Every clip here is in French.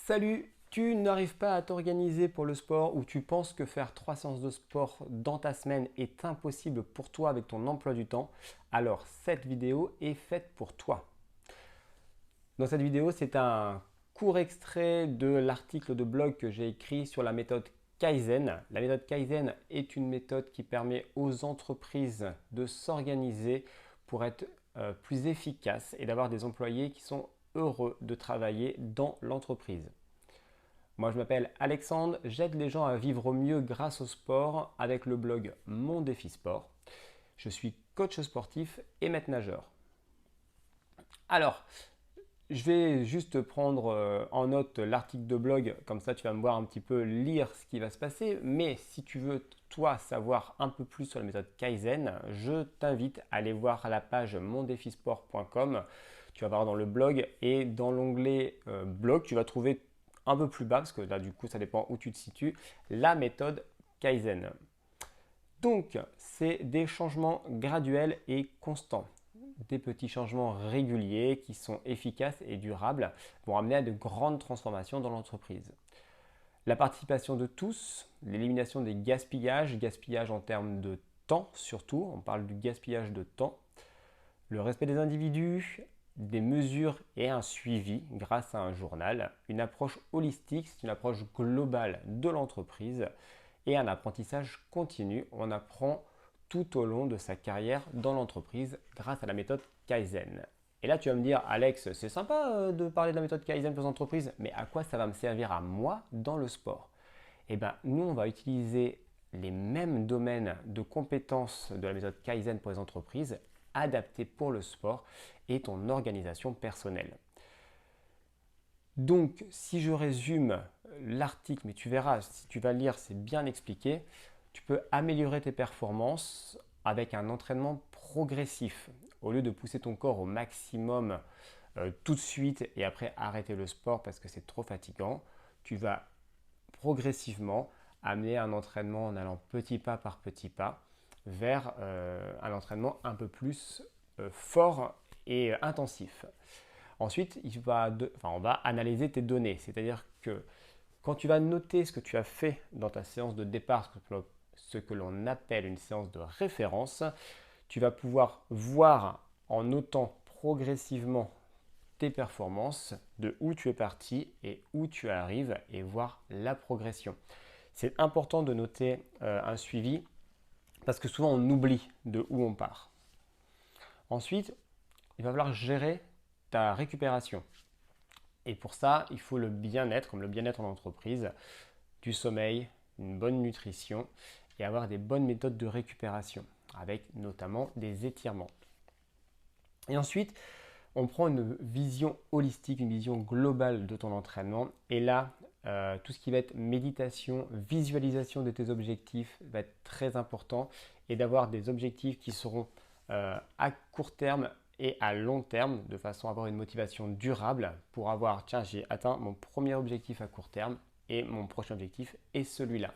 Salut, tu n'arrives pas à t'organiser pour le sport ou tu penses que faire 3 séances de sport dans ta semaine est impossible pour toi avec ton emploi du temps, alors cette vidéo est faite pour toi. Dans cette vidéo, c'est un court extrait de l'article de blog que j'ai écrit sur la méthode Kaizen. La méthode Kaizen est une méthode qui permet aux entreprises de s'organiser pour être plus efficaces et d'avoir des employés qui sont heureux de travailler dans l'entreprise. Moi, je m'appelle Alexandre, j'aide les gens à vivre mieux grâce au sport avec le blog Mon Défi Sport. Je suis coach sportif et maître nageur. Alors, je vais juste prendre en note l'article de blog, comme ça tu vas me voir un petit peu lire ce qui va se passer. Mais si tu veux, toi, savoir un peu plus sur la méthode Kaizen, je t'invite à aller voir la page mondéfisport.com. Tu vas voir dans le blog et dans l'onglet blog, tu vas trouver un peu plus bas, parce que là du coup ça dépend où tu te situes, la méthode Kaizen. Donc, c'est des changements graduels et constants. Des petits changements réguliers qui sont efficaces et durables vont amener à de grandes transformations dans l'entreprise. La participation de tous, l'élimination des gaspillages, gaspillage en termes de temps surtout, on parle du gaspillage de temps, le respect des individus, des mesures et un suivi grâce à un journal, une approche holistique, c'est une approche globale de l'entreprise et un apprentissage continu. On apprend tout au long de sa carrière dans l'entreprise grâce à la méthode Kaizen. Et là, tu vas me dire, Alex, c'est sympa de parler de la méthode Kaizen pour les entreprises, mais à quoi ça va me servir à moi dans le sport? Eh bien, nous, on va utiliser les mêmes domaines de compétences de la méthode Kaizen pour les entreprises adaptés pour le sport et ton organisation personnelle. Donc, si je résume l'article, mais tu verras, si tu vas le lire, c'est bien expliqué, tu peux améliorer tes performances avec un entraînement progressif. Au lieu de pousser ton corps au maximum tout de suite et après arrêter le sport parce que c'est trop fatigant, tu vas progressivement amener un entraînement en allant petit pas par petit pas vers un entraînement un peu plus fort et intensif. Ensuite, on va analyser tes données, c'est-à-dire que quand tu vas noter ce que tu as fait dans ta séance de départ, ce que l'on appelle une séance de référence, tu vas pouvoir voir en notant progressivement tes performances, de où tu es parti et où tu arrives et voir la progression. C'est important de noter un suivi parce que souvent on oublie de où on part. Ensuite, il va falloir gérer ta récupération. Et pour ça, il faut le bien-être, comme le bien-être en entreprise, du sommeil, une bonne nutrition et avoir des bonnes méthodes de récupération, avec notamment des étirements. Et ensuite, on prend une vision holistique, une vision globale de ton entraînement. Et là, tout ce qui va être méditation, visualisation de tes objectifs va être très important et d'avoir des objectifs qui seront à court terme et à long terme de façon à avoir une motivation durable pour avoir, tiens, j'ai atteint mon premier objectif à court terme et mon prochain objectif est celui-là.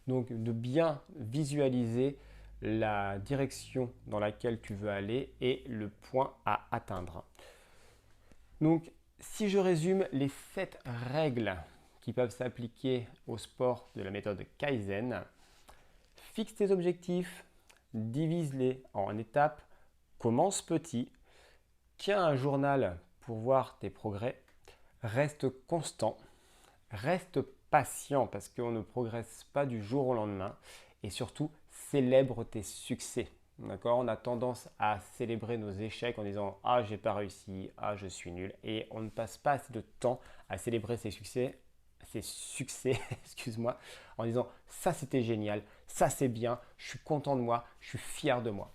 Donc de bien visualiser la direction dans laquelle tu veux aller et le point à atteindre. Donc si je résume les 7 règles qui peuvent s'appliquer au sport de la méthode Kaizen, fixe tes objectifs, divise-les en étapes, commence petit, tiens un journal pour voir tes progrès, reste constant, reste patient parce qu'on ne progresse pas du jour au lendemain et surtout célèbre tes succès. D'accord? On a tendance à célébrer nos échecs en disant ah j'ai pas réussi, ah je suis nul et on ne passe pas assez de temps à célébrer ses succès, excuse-moi, en disant ça c'était génial, ça c'est bien, je suis content de moi, je suis fier de moi.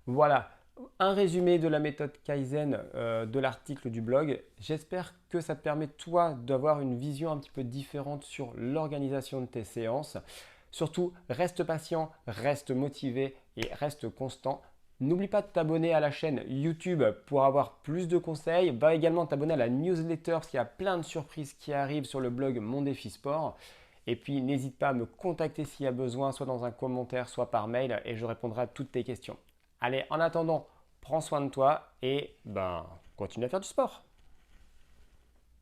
Voilà, un résumé de la méthode Kaizen de l'article du blog. J'espère que ça te permet toi d'avoir une vision un petit peu différente sur l'organisation de tes séances. Surtout, reste patient, reste motivé et reste constant. N'oublie pas de t'abonner à la chaîne YouTube pour avoir plus de conseils. Va également t'abonner à la newsletter parce qu'il y a plein de surprises qui arrivent sur le blog Mon Défi Sport. Et puis, n'hésite pas à me contacter s'il y a besoin, soit dans un commentaire, soit par mail, et je répondrai à toutes tes questions. Allez, en attendant, prends soin de toi et continue à faire du sport.